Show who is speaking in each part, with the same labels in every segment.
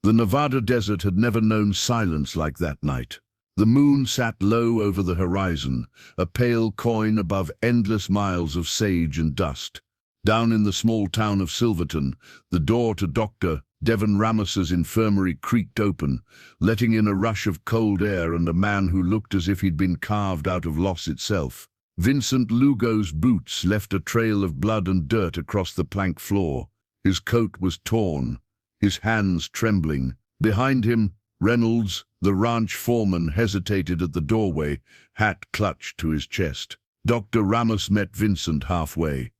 Speaker 1: The Nevada desert had never known silence like that night. The moon sat low over the horizon, a pale coin above endless miles of sage and dust. Down in the small town of Silverton, the door to Dr. Devon Ramos's infirmary creaked open, letting in a rush of cold air and a man who looked as if he'd been carved out of loss itself. Vincent Lugo's boots left a trail of blood and dirt across the plank floor. His coat was torn, his hands trembling. Behind him, Reynolds, the ranch foreman, hesitated at the doorway, hat clutched to his chest. Dr. Ramos met Vincent halfway.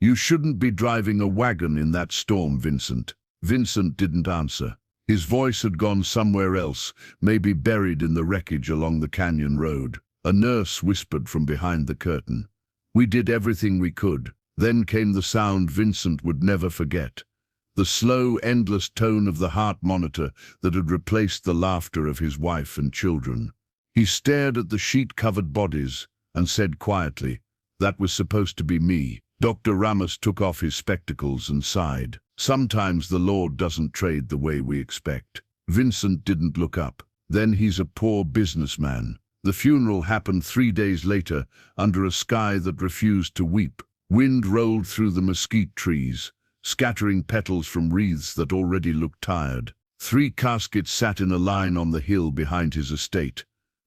Speaker 1: "You shouldn't be driving a wagon in that storm, Vincent." Vincent didn't answer. His voice had gone somewhere else, maybe buried in the wreckage along the canyon road. A nurse whispered from behind the curtain. "We did everything we could." Then came the sound Vincent would never forget. The slow, endless tone of the heart monitor that had replaced the laughter of his wife and children. He stared at the sheet-covered bodies and said quietly, "That was supposed to be me." Dr. Ramos took off his spectacles and sighed. "Sometimes the Lord doesn't trade the way we expect." Vincent didn't look up. "Then he's a poor businessman." The funeral happened 3 days later, under a sky that refused to weep. Wind rolled through the mesquite trees, scattering petals from wreaths that already looked tired. 3 caskets sat in a line on the hill behind his estate,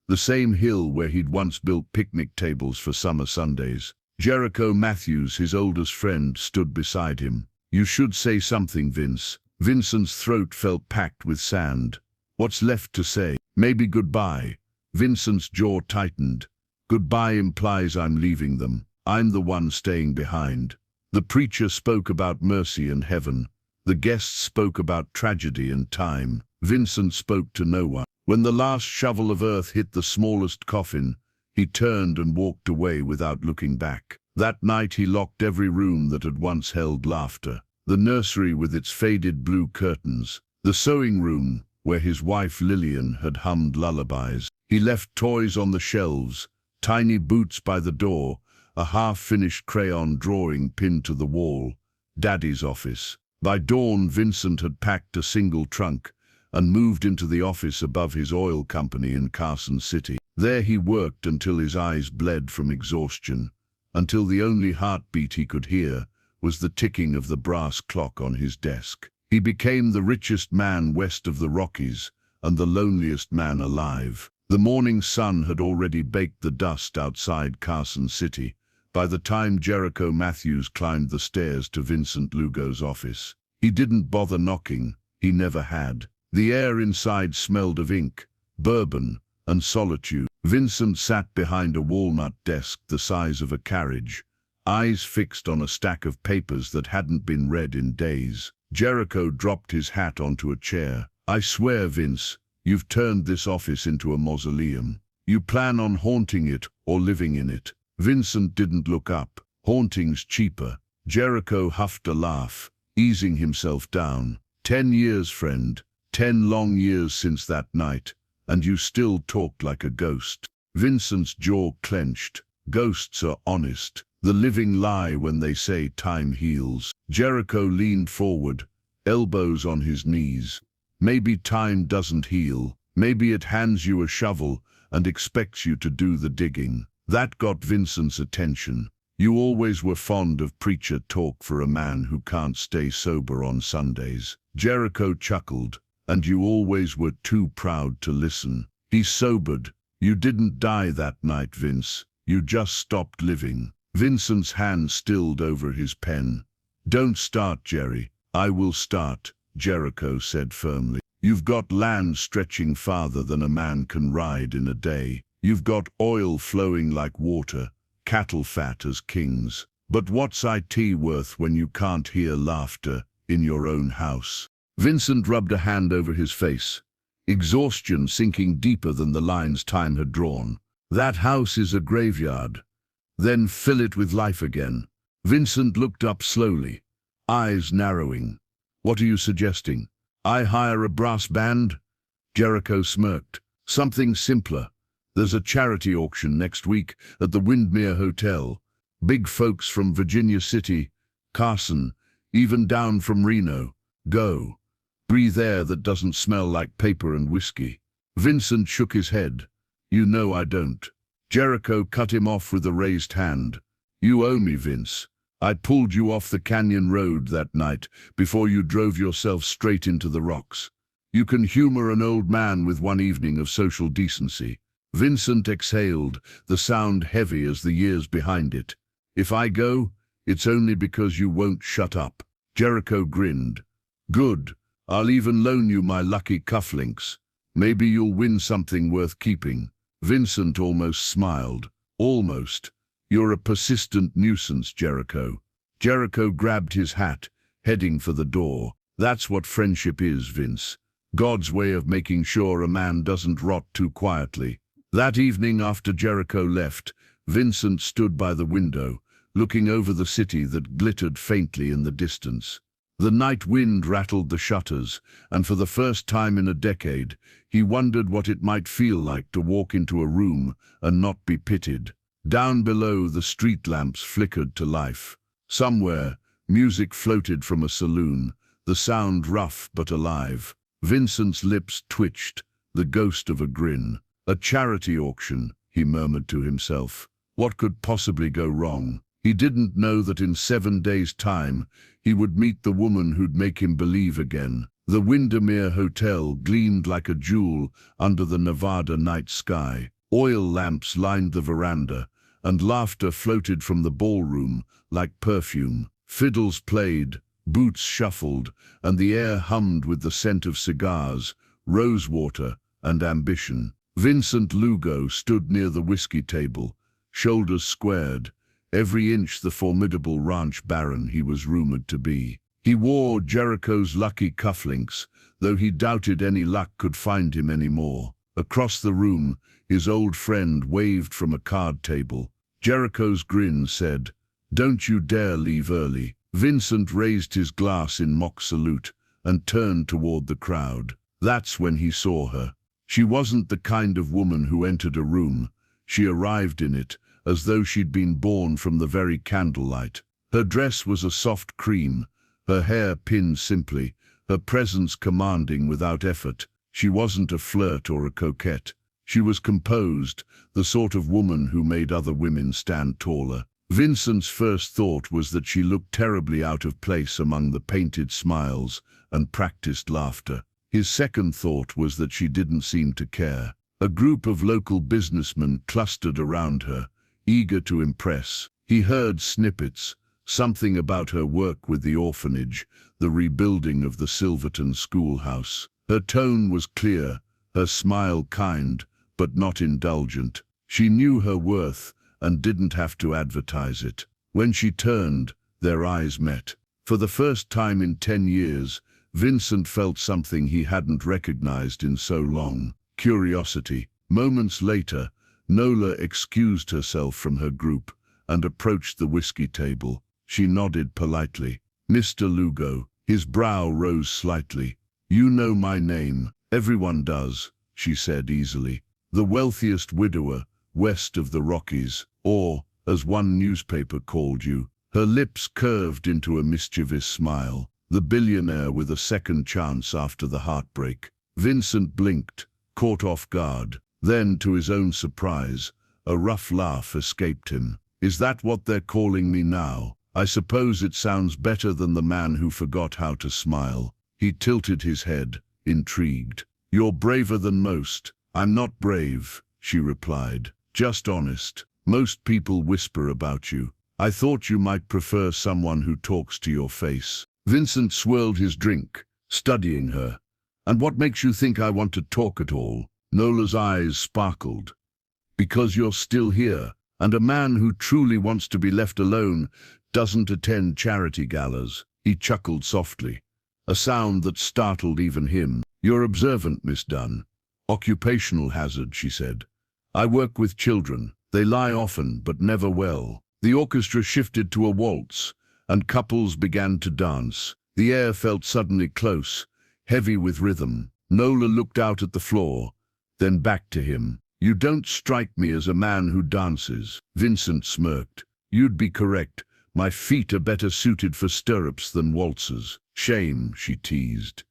Speaker 1: the same hill where he'd once built picnic tables for summer Sundays. Jericho Matthews, his oldest friend, stood beside him. "You should say something, Vince." Vincent's throat felt packed with sand. "What's left to say? Maybe goodbye." Vincent's jaw tightened. "Goodbye implies I'm leaving them. I'm the one staying behind." The preacher spoke about mercy and heaven. The guests spoke about tragedy and time. Vincent spoke to no one. When the last shovel of earth hit the smallest coffin, he turned and walked away without looking back. That night he locked every room that had once held laughter. The nursery with its faded blue curtains. The sewing room, where his wife Lillian had hummed lullabies. He left toys on the shelves, tiny boots by the door, a half-finished crayon drawing pinned to the wall. Daddy's office. By dawn, Vincent had packed a single trunk and moved into the office above his oil company in Carson City. There he worked until his eyes bled from exhaustion, until the only heartbeat he could hear was the ticking of the brass clock on his desk. He became the richest man west of the Rockies and the loneliest man alive. The morning sun had already baked the dust outside Carson City by the time Jericho Matthews climbed the stairs to Vincent Lugo's office. He didn't bother knocking. He never had. The air inside smelled of ink, bourbon, and solitude. Vincent sat behind a walnut desk the size of a carriage, eyes fixed on a stack of papers that hadn't been read in days. Jericho dropped his hat onto a chair. "I swear, Vince, you've turned this office into a mausoleum. You plan on haunting it or living in it." Vincent didn't look up. "Haunting's cheaper." Jericho huffed a laugh, easing himself down. 10 years, friend. 10 long years since that night, and you still talked like a ghost." Vincent's jaw clenched. Ghosts are honest. The living lie when they say time heals. Jericho leaned forward, elbows on his knees. "Maybe time doesn't heal. Maybe it hands you a shovel and expects you to do the digging." That got Vincent's attention. "You always were fond of preacher talk for a man who can't stay sober on Sundays." Jericho chuckled. "And you always were too proud to listen." He sobered. "You didn't die that night, Vince. You just stopped living." Vincent's hand stilled over his pen. "Don't start, Jerry." "I will start," Jericho said firmly. "You've got land stretching farther than a man can ride in a day. You've got oil flowing like water, cattle fat as kings. But what's it worth when you can't hear laughter in your own house?" Vincent rubbed a hand over his face, exhaustion sinking deeper than the lines time had drawn. "That house is a graveyard. Then fill it with life again." Vincent looked up slowly, eyes narrowing. "What are you suggesting? I hire a brass band?" Jericho smirked. "Something simpler. There's a charity auction next week at the Windmere Hotel. Big folks from Virginia City, Carson, even down from Reno. Go. Breathe air that doesn't smell like paper and whiskey. Vincent shook his head. You know I don't. Jericho cut him off with a raised hand. You owe me, Vince. I pulled you off the canyon road that night before you drove yourself straight into the rocks. You can humor an old man with one evening of social decency. Vincent exhaled, the sound heavy as the years behind it. If I go, it's only because you won't shut up. Jericho grinned. Good. I'll even loan you my lucky cufflinks. Maybe you'll win something worth keeping. Vincent almost smiled. Almost. You're a persistent nuisance, Jericho. Jericho grabbed his hat, heading for the door. That's what friendship is, Vince. God's way of making sure a man doesn't rot too quietly. That evening after Jericho left, Vincent stood by the window, looking over the city that glittered faintly in the distance. The night wind rattled the shutters, and for the first time in a decade, he wondered what it might feel like to walk into a room and not be pitied. Down below, the street lamps flickered to life. Somewhere, music floated from a saloon, the sound rough but alive. Vincent's lips twitched, the ghost of a grin. A charity auction, he murmured to himself. What could possibly go wrong? He didn't know that in 7 days' time, he would meet the woman who'd make him believe again. The Windermere Hotel gleamed like a jewel under the Nevada night sky. Oil lamps lined the veranda, and laughter floated from the ballroom like perfume. Fiddles played, boots shuffled, and the air hummed with the scent of cigars, rosewater, and ambition. Vincent Lugo stood near the whiskey table, shoulders squared, every inch the formidable ranch baron he was rumored to be. He wore Jericho's lucky cufflinks, though he doubted any luck could find him anymore. Across the room, his old friend waved from a card table. Jericho's grin said, "Don't you dare leave early." Vincent raised his glass in mock salute and turned toward the crowd. That's when he saw her. She wasn't the kind of woman who entered a room. She arrived in it, as though she'd been born from the very candlelight. Her dress was a soft cream, her hair pinned simply, her presence commanding without effort. She wasn't a flirt or a coquette. She was composed, the sort of woman who made other women stand taller. Vincent's first thought was that she looked terribly out of place among the painted smiles and practiced laughter. His second thought was that she didn't seem to care. A group of local businessmen clustered around her, eager to impress. He heard snippets, something about her work with the orphanage, the rebuilding of the Silverton schoolhouse. Her tone was clear, her smile kind, but not indulgent. She knew her worth and didn't have to advertise it. When she turned, their eyes met. For the first time in 10 years, Vincent felt something he hadn't recognized in so long: curiosity. Moments later, Nola excused herself from her group and approached the whiskey table. She nodded politely. "Mr. Lugo." His brow rose slightly. "You know my name." "Everyone does," she said easily. "The wealthiest widower west of the Rockies, or, as one newspaper called you." Her lips curved into a mischievous smile. "The billionaire with a second chance after the heartbreak." Vincent blinked, caught off guard. Then, to his own surprise, a rough laugh escaped him. "Is that what they're calling me now? I suppose it sounds better than the man who forgot how to smile." He tilted his head, intrigued. "You're braver than most." "I'm not brave," she replied. "Just honest. Most people whisper about you. I thought you might prefer someone who talks to your face." Vincent swirled his drink, studying her. "And what makes you think I want to talk at all?" Nola's eyes sparkled. "Because you're still here, and a man who truly wants to be left alone doesn't attend charity galas." He chuckled softly, a sound that startled even him. "You're observant, Miss Dunn." "Occupational hazard," she said. "I work with children. They lie often, but never well." The orchestra shifted to a waltz, and couples began to dance. The air felt suddenly close, heavy with rhythm. Nola looked out at the floor, then back to him. "You don't strike me as a man who dances." Vincent smirked. "You'd be correct. My feet are better suited for stirrups than waltzes." "Shame," she teased.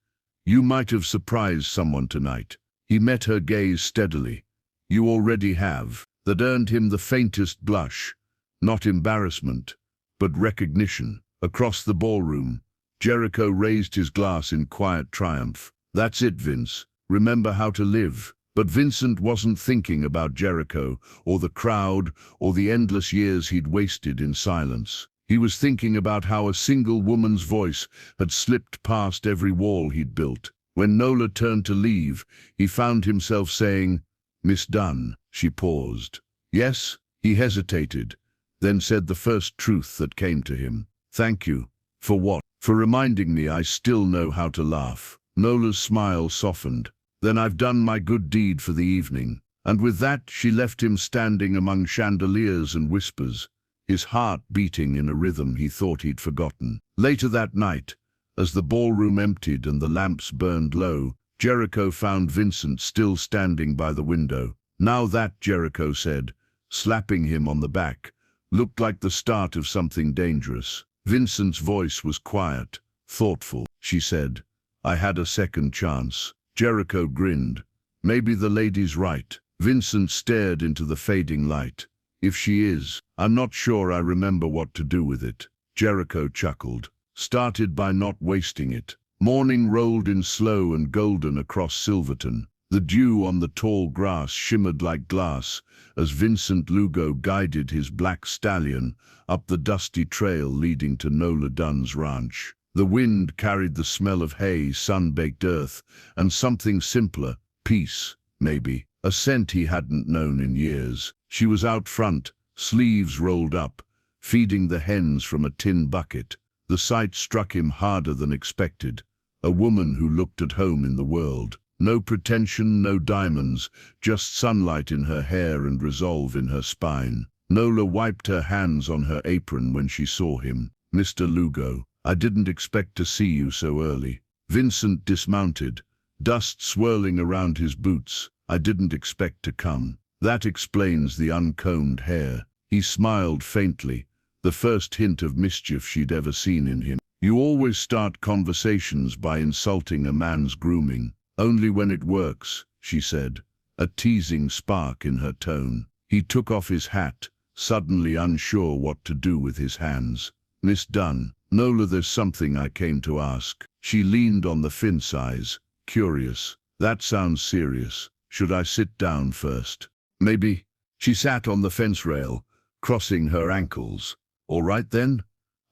Speaker 1: You might have surprised someone tonight. He met her gaze steadily. You already have. That earned him the faintest blush. Not embarrassment, but recognition. Across the ballroom, Jericho raised his glass in quiet triumph. That's it, Vince. Remember how to live. But Vincent wasn't thinking about Jericho, or the crowd, or the endless years he'd wasted in silence. He was thinking about how a single woman's voice had slipped past every wall he'd built. When Nola turned to leave, he found himself saying, "Miss Dunn." She paused. "Yes?" He hesitated, then said the first truth that came to him. "Thank you." "For what?" "For reminding me I still know how to laugh." Nola's smile softened. "Then I've done my good deed for the evening." And with that she left him standing among chandeliers and whispers, his heart beating in a rhythm he thought he'd forgotten. Later that night, as the ballroom emptied and the lamps burned low, Jericho found Vincent still standing by the window. "Now that," Jericho said, slapping him on the back, "looked like the start of something dangerous." Vincent's voice was quiet, thoughtful. "She said, I had a second chance." Jericho grinned. "Maybe the lady's right." Vincent stared into the fading light. "If she is, I'm not sure I remember what to do with it." Jericho chuckled. "Started by not wasting it." Morning rolled in slow and golden across Silverton. The dew on the tall grass shimmered like glass as Vincent Lugo guided his black stallion up the dusty trail leading to Nola Dunn's ranch. The wind carried the smell of hay, sun-baked earth, and something simpler, peace, maybe, a scent he hadn't known in years. She was out front, sleeves rolled up, feeding the hens from a tin bucket. The sight struck him harder than expected. A woman who looked at home in the world. No pretension, no diamonds, just sunlight in her hair and resolve in her spine. Nola wiped her hands on her apron when she saw him. "Mr. Lugo, I didn't expect to see you so early." Vincent dismounted, dust swirling around his boots. "I didn't expect to come." "That explains the uncombed hair." He smiled faintly, the first hint of mischief she'd ever seen in him. "You always start conversations by insulting a man's grooming." "Only when it works," she said, a teasing spark in her tone. He took off his hat, suddenly unsure what to do with his hands. "Miss Dunn." "Nola, there's something I came to ask." She leaned on the fence eyes, curious. "That sounds serious. Should I sit down first?" "Maybe." She sat on the fence rail, crossing her ankles. "All right then,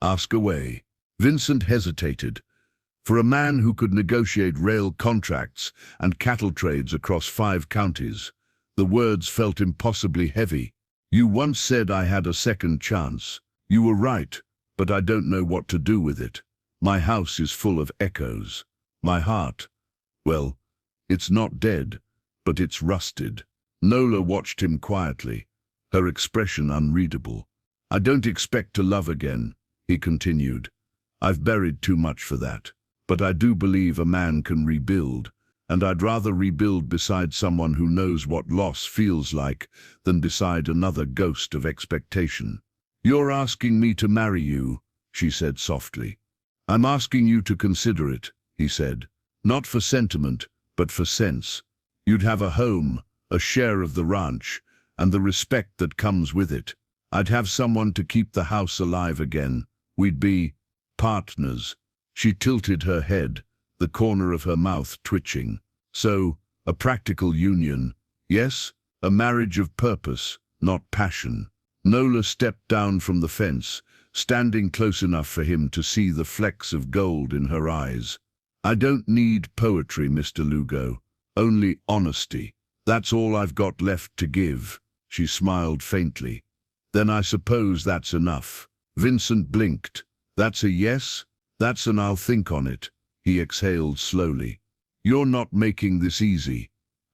Speaker 1: ask away." Vincent hesitated. For a man who could negotiate rail contracts and cattle trades across 5 counties, the words felt impossibly heavy. "You once said I had a second chance. You were right, but I don't know what to do with it. My house is full of echoes. My heart, well, it's not dead, but it's rusted." Nola watched him quietly, her expression unreadable. "I don't expect to love again," he continued. "I've buried too much for that. But I do believe a man can rebuild, and I'd rather rebuild beside someone who knows what loss feels like than beside another ghost of expectation." "You're asking me to marry you," she said softly. "I'm asking you to consider it," he said. "Not for sentiment, but for sense. You'd have a home, a share of the ranch, and the respect that comes with it. I'd have someone to keep the house alive again. We'd be partners." She tilted her head, the corner of her mouth twitching. "So, a practical union, yes? A marriage of purpose, not passion." Nola stepped down from the fence, standing close enough for him to see the flecks of gold in her eyes. "I don't need poetry, Mr. Lugo. Only honesty. That's all I've got left to give." She smiled faintly. "Then I suppose that's enough." Vincent blinked. "That's a yes?" "That's an I'll think on it," he exhaled slowly. "You're not making this easy.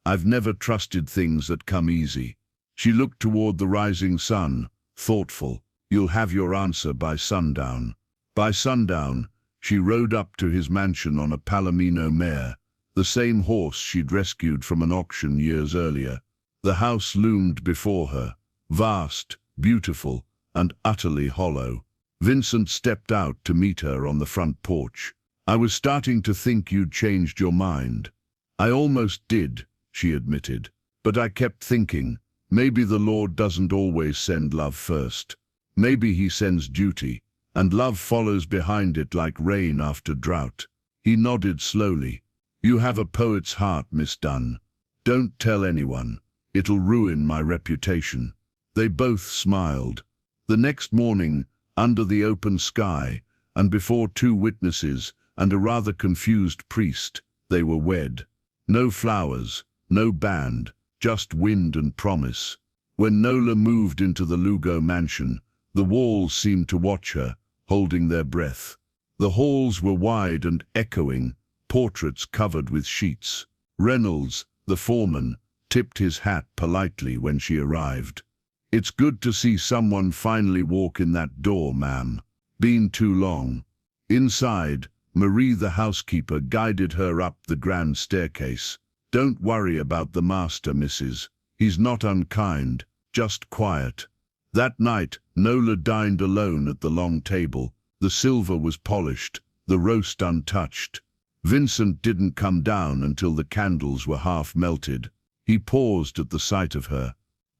Speaker 1: I've never trusted things that come easy." She looked toward the rising sun, thoughtful. "You'll have your answer by sundown." By sundown, she rode up to his mansion on a Palomino mare, the same horse she'd rescued from an auction years earlier. The house loomed before her, vast, beautiful, and utterly hollow. Vincent stepped out to meet her on the front porch. I was starting to think you'd changed your mind. I almost did, she admitted. But I kept thinking, maybe the Lord doesn't always send love first. Maybe he sends duty, and love follows behind it like rain after drought. He nodded slowly. You have a poet's heart, Miss Dunn. Don't tell anyone. It'll ruin my reputation. They both smiled. The next morning, under the open sky, and before 2 witnesses and a rather confused priest, they were wed. No flowers, no band, just wind and promise. When Nola moved into the Lugo mansion, the walls seemed to watch her, holding their breath. The halls were wide and echoing, portraits covered with sheets. Reynolds, the foreman, tipped his hat politely when she arrived. It's good to see someone finally walk in that door, ma'am. Been too long. Inside, Marie the housekeeper guided her up the grand staircase. Don't worry about the master, missus. He's not unkind, just quiet. That night, Nola dined alone at the long table. The silver was polished, the roast untouched. Vincent didn't come down until the candles were half melted. He paused at the sight of her.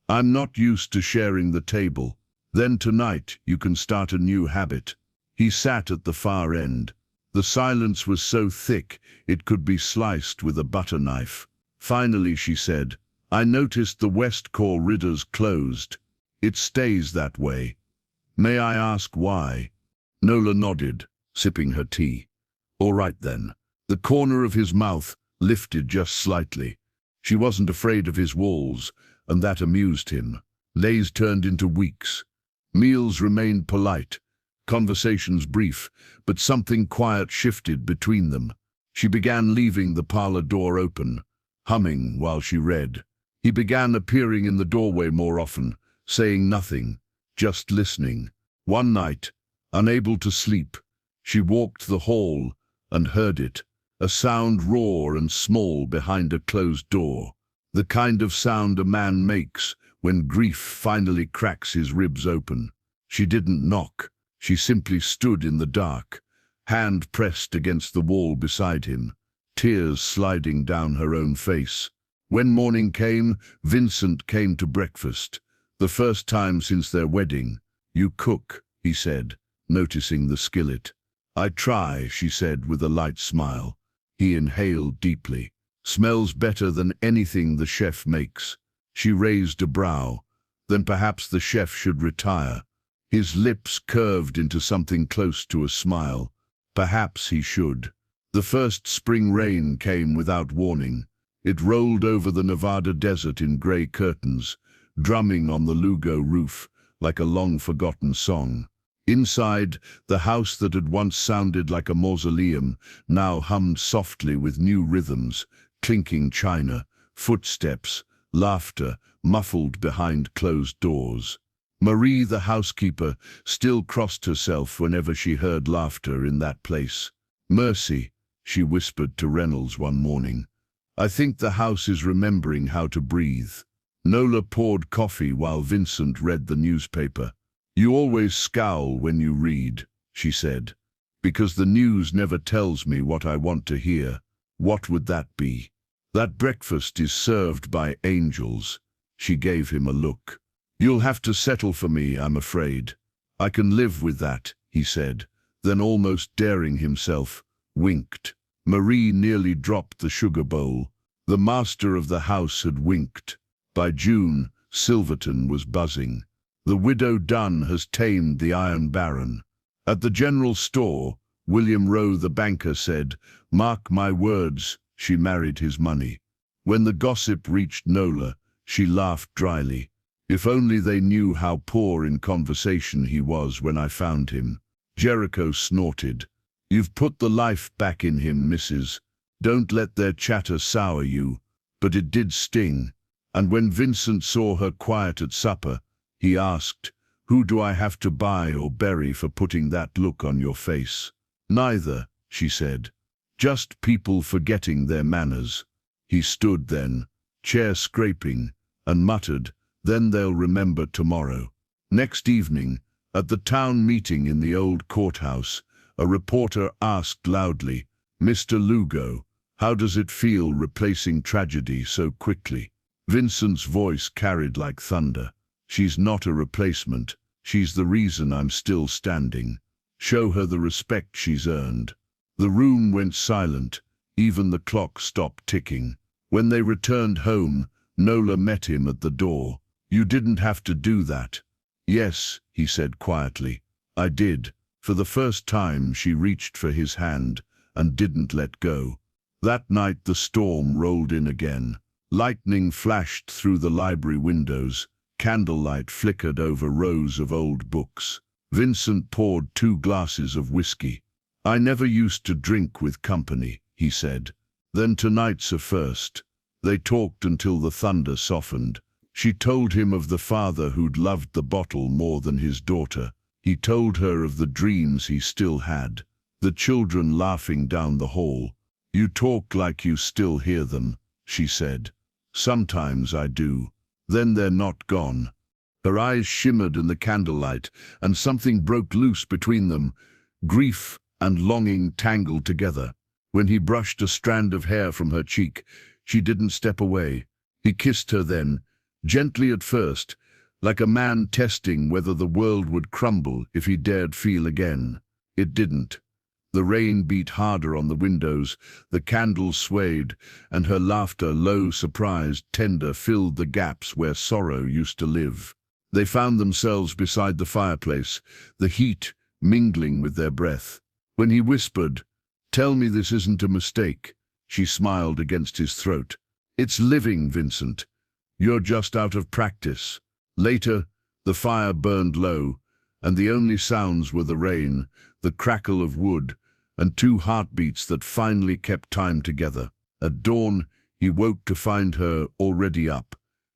Speaker 1: I'm not used to sharing the table. Then tonight you can start a new habit. He sat at the far end. The silence was so thick it could be sliced with a butter knife. Finally she said, I noticed the West corridors closed. It stays that way. May I ask why? Nola nodded, sipping her tea. All right then. The corner of his mouth lifted just slightly. She wasn't afraid of his walls, and that amused him. Days turned into weeks. Meals remained polite, conversations brief, but something quiet shifted between them. She began leaving the parlor door open, humming while she read. He began appearing in the doorway more often, saying nothing, just listening. One night, unable to sleep, she walked the hall and heard it, a sound raw and small behind a closed door. The kind of sound a man makes when grief finally cracks his ribs open. She didn't knock. She simply stood in the dark, hand pressed against the wall beside him, tears sliding down her own face. When morning came, Vincent came to breakfast, the first time since their wedding. You cook, he said, noticing the skillet. I try, she said with a light smile. He inhaled deeply. Smells better than anything the chef makes. She raised a brow. Then perhaps the chef should retire. His lips curved into something close to a smile. Perhaps he should. The first spring rain came without warning. It rolled over the Nevada desert in gray curtains, drumming on the Lugo roof like a long-forgotten song. Inside, the house that had once sounded like a mausoleum now hummed softly with new rhythms, clinking china, footsteps, laughter, muffled behind closed doors. Marie, the housekeeper, still crossed herself whenever she heard laughter in that place. Mercy, she whispered to Reynolds one morning. I think the house is remembering how to breathe. Nola poured coffee while Vincent read the newspaper. You always scowl when you read, she said, because the news never tells me what I want to hear. What would that be? That breakfast is served by angels. She gave him a look. You'll have to settle for me, I'm afraid. I can live with that, he said, then almost daring himself, winked. Marie nearly dropped the sugar bowl. The master of the house had winked. By June, Silverton was buzzing. The widow Dunn has tamed the Iron Baron. At the general store, William Rowe the banker said, mark my words, she married his money. When the gossip reached Nola, she laughed dryly. If only they knew how poor in conversation he was when I found him. Jericho snorted. You've put the life back in him, missus. Don't let their chatter sour you. But it did sting. And when Vincent saw her quiet at supper, he asked, who do I have to buy or bury for putting that look on your face? Neither, she said. Just people forgetting their manners. He stood then, chair scraping, and muttered, then they'll remember tomorrow. Next evening, at the town meeting in the old courthouse, A reporter asked loudly, "Mr. Lugo, how does it feel replacing tragedy so quickly?" Vincent's voice carried like thunder. "She's not a replacement. She's the reason I'm still standing. Show her the respect she's earned." The room went silent. Even the clock stopped ticking. When they returned home, Nola met him at the door. "You didn't have to do that." "Yes," he said quietly, "I did." For the first time she reached for his hand and didn't let go. That night the storm rolled in again. Lightning flashed through the library windows. Candlelight flickered over rows of old books. Vincent poured 2 glasses of whiskey. "I never used to drink with company," he said. "Then tonight's a first." They talked until the thunder softened. She told him of the father who'd loved the bottle more than his daughter. He told her of the dreams he still had. The children laughing down the hall. "You talk like you still hear them," she said. "Sometimes I do. Then they're not gone." Her eyes shimmered in the candlelight, and something broke loose between them. Grief and longing tangled together. When he brushed a strand of hair from her cheek, she didn't step away. He kissed her then, gently at first, like a man testing whether the world would crumble if he dared feel again. It didn't. The rain beat harder on the windows, the candles swayed, and her laughter, low, surprised, tender, filled the gaps where sorrow used to live. They found themselves beside the fireplace, the heat mingling with their breath. When he whispered, "Tell me this isn't a mistake," she smiled against his throat. "It's living, Vincent. You're just out of practice." Later, the fire burned low, and the only sounds were the rain, the crackle of wood, and 2 heartbeats that finally kept time together. At dawn, he woke to find her already up,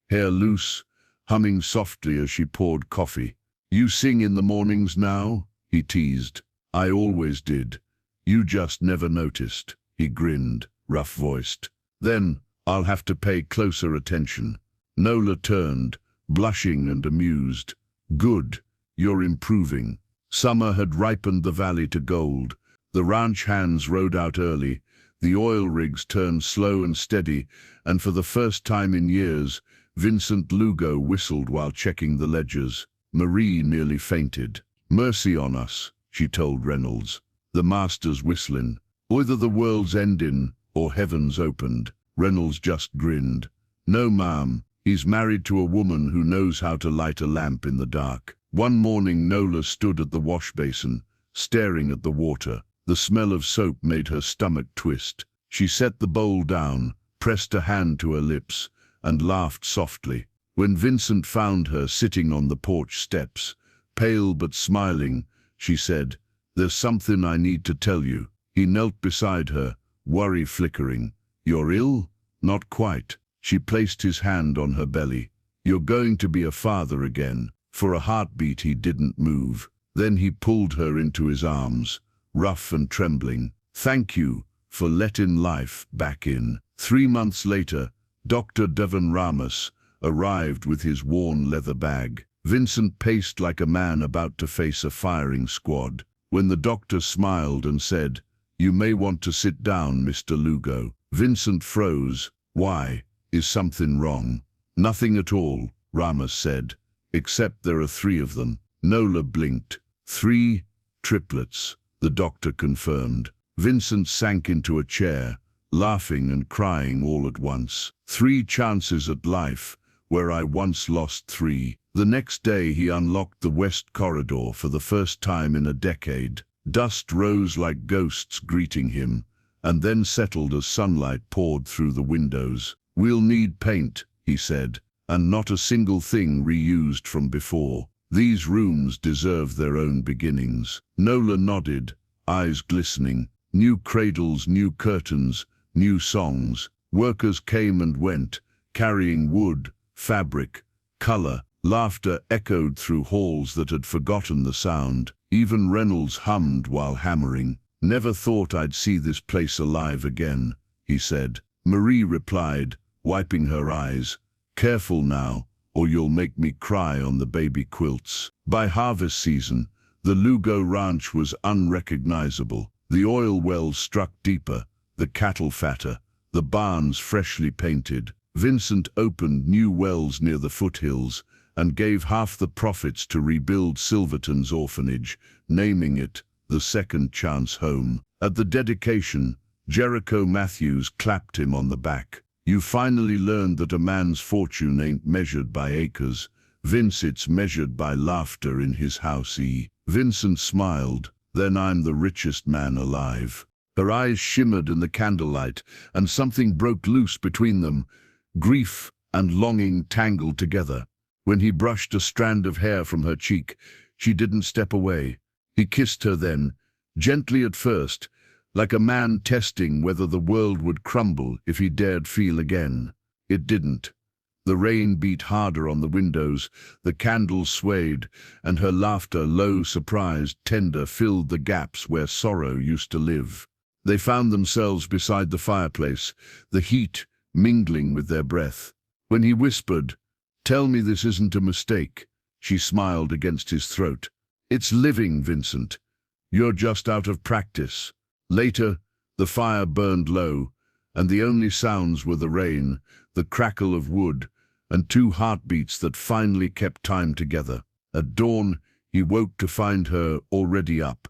Speaker 1: hair loose, humming softly as she poured coffee. "You sing in the mornings now?" he teased. "I always did. You just never noticed." He grinned, rough-voiced. "Then I'll have to pay closer attention." Nola turned, blushing and amused. "Good, you're improving." Summer had ripened the valley to gold. The ranch hands rode out early, the oil rigs turned slow and steady, and for the first time in years, Vincent Lugo whistled while checking the ledgers. Marie nearly fainted. "Mercy on us," she told Reynolds. "The master's whistling. Either the world's ending or heaven's opened." Reynolds just grinned. "No, ma'am. He's married to a woman who knows how to light a lamp in the dark." One morning Nola stood at the wash basin, staring at the water. The smell of soap made her stomach twist. She set the bowl down, pressed a hand to her lips, and laughed softly. When Vincent found her sitting on the porch steps, pale but smiling, she said, "There's something I need to tell you." He knelt beside her, worry flickering. "You're ill?" "Not quite." She placed his hand on her belly. "You're going to be a father again." For a heartbeat he didn't move. Then he pulled her into his arms, rough and trembling. "Thank you for letting life back in." 3 months later, Dr. Devon Ramos arrived with his worn leather bag. Vincent paced like a man about to face a firing squad. When the doctor smiled and said, "You may want to sit down, Mr. Lugo," Vincent froze. "Why? Is something wrong?" "Nothing at all," Ramos said, "except there are 3 of them." Nola blinked. 3 triplets, the doctor confirmed. Vincent sank into a chair, laughing and crying all at once. 3 chances at life, where I once lost 3. The next day he unlocked the west corridor for the first time in a decade. Dust rose like ghosts greeting him, and then settled as sunlight poured through the windows. "We'll need paint," he said, "and not a single thing reused from before. These rooms deserve their own beginnings." Nola nodded, eyes glistening. New cradles, new curtains, new songs. Workers came and went, carrying wood, fabric, color. Laughter echoed through halls that had forgotten the sound. Even Reynolds hummed while hammering. "Never thought I'd see this place alive again," he said. Marie replied, wiping her eyes, "Careful now, or you'll make me cry on the baby quilts." By harvest season, The Lugo ranch was unrecognizable. The oil wells struck deeper, the cattle fatter, the barns freshly painted. Vincent opened new wells near the foothills and gave half the profits to rebuild Silverton's orphanage, naming it the Second Chance Home. At the dedication, Jericho Matthews clapped him on the back. "You finally learned that a man's fortune ain't measured by acres. Vince, it's measured by laughter in his house." Vincent smiled. "Then I'm the richest man alive." Her eyes shimmered in the candlelight, and something broke loose between them. Grief and longing tangled together. When he brushed a strand of hair from her cheek, she didn't step away. He kissed her then, gently at first, like a man testing whether the world would crumble if he dared feel again. It didn't. The rain beat harder on the windows, the candles swayed, and her laughter, low, surprised, tender, filled the gaps where sorrow used to live. They found themselves beside the fireplace, the heat mingling with their breath. When he whispered, "Tell me this isn't a mistake," she smiled against his throat. "It's living, Vincent. You're just out of practice." Later, the fire burned low, and the only sounds were the rain, the crackle of wood, and two heartbeats that finally kept time together. At dawn, he woke to find her already up,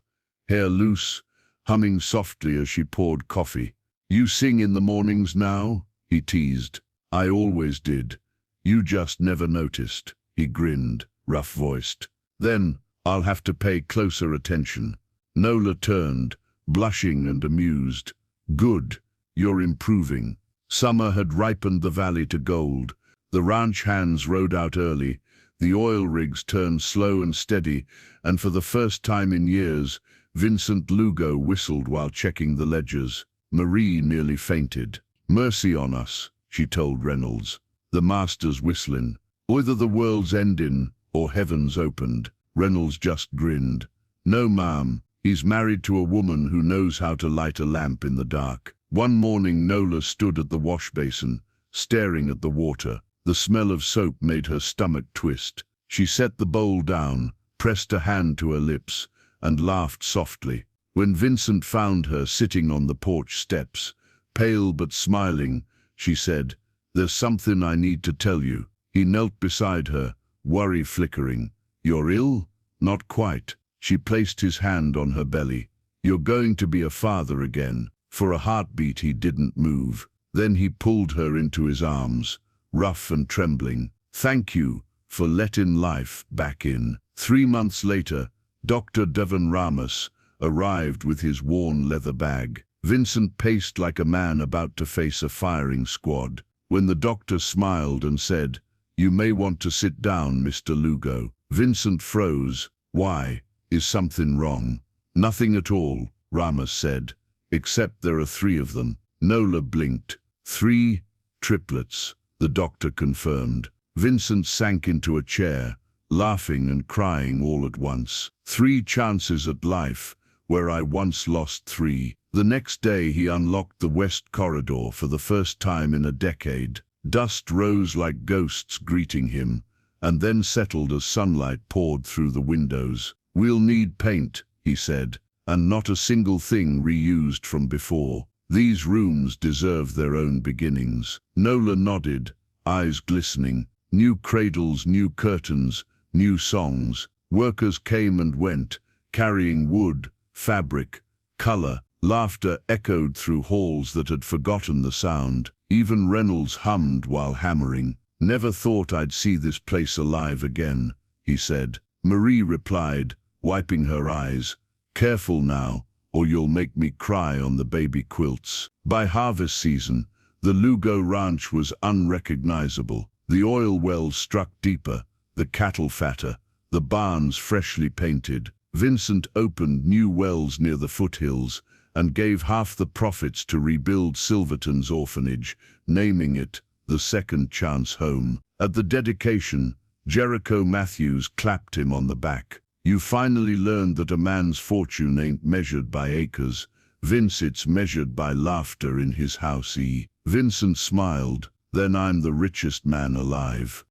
Speaker 1: hair loose, humming softly as she poured coffee. "You sing in the mornings now?" he teased. "I always did. You just never noticed." He grinned, rough-voiced. "Then I'll have to pay closer attention." Nola turned, blushing and amused. "Good, you're improving." Summer had ripened the valley to gold. The ranch hands rode out early, the oil rigs turned slow and steady, and for the first time in years, Vincent Lugo whistled while checking the ledgers. Marie nearly fainted. "Mercy on us," she told Reynolds. "The master's whistling. Either the world's ending or heaven's opened." Reynolds just grinned. "No, ma'am. He's married to a woman who knows how to light a lamp in the dark." One morning Nola stood at the wash basin, staring at the water. The smell of soap made her stomach twist. She set the bowl down, pressed a hand to her lips, and laughed softly. When Vincent found her sitting on the porch steps, pale but smiling, she said, "There's something I need to tell you." He knelt beside her, worry flickering. "You're ill?" "Not quite." She placed his hand on her belly. "You're going to be a father again." For a heartbeat he didn't move. Then he pulled her into his arms, rough and trembling. "Thank you for letting life back in." 3 months later, Dr. Devon Ramos arrived with his worn leather bag. Vincent paced like a man about to face a firing squad. When the doctor smiled and said, "You may want to sit down, Mr. Lugo," Vincent froze. "Why? Is something wrong?" "Nothing at all," Ramos said, "except there are 3 of them." Nola blinked. 3 triplets, the doctor confirmed. Vincent sank into a chair, laughing and crying all at once. 3 chances at life, where I once lost 3. The next day he unlocked the west corridor for the first time in a decade. Dust rose like ghosts greeting him, and then settled as sunlight poured through the windows. "We'll need paint," he said, "and not a single thing reused from before. These rooms deserve their own beginnings." Nola nodded, eyes glistening. New cradles, new curtains, new songs. Workers came and went, carrying wood, fabric, color. Laughter echoed through halls that had forgotten the sound. Even Reynolds hummed while hammering. "Never thought I'd see this place alive again," he said. Marie replied, wiping her eyes, "Careful now, or you'll make me cry on the baby quilts." By harvest season, the Lugo ranch was unrecognizable. The oil wells struck deeper, the cattle fatter, the barns freshly painted. Vincent opened new wells near the foothills and gave half the profits to rebuild Silverton's orphanage, naming it the Second Chance Home. At the dedication, Jericho Matthews clapped him on the back. "You finally learned that a man's fortune ain't measured by acres. Vince, it's measured by laughter in his house." Vincent smiled. "Then I'm the richest man alive."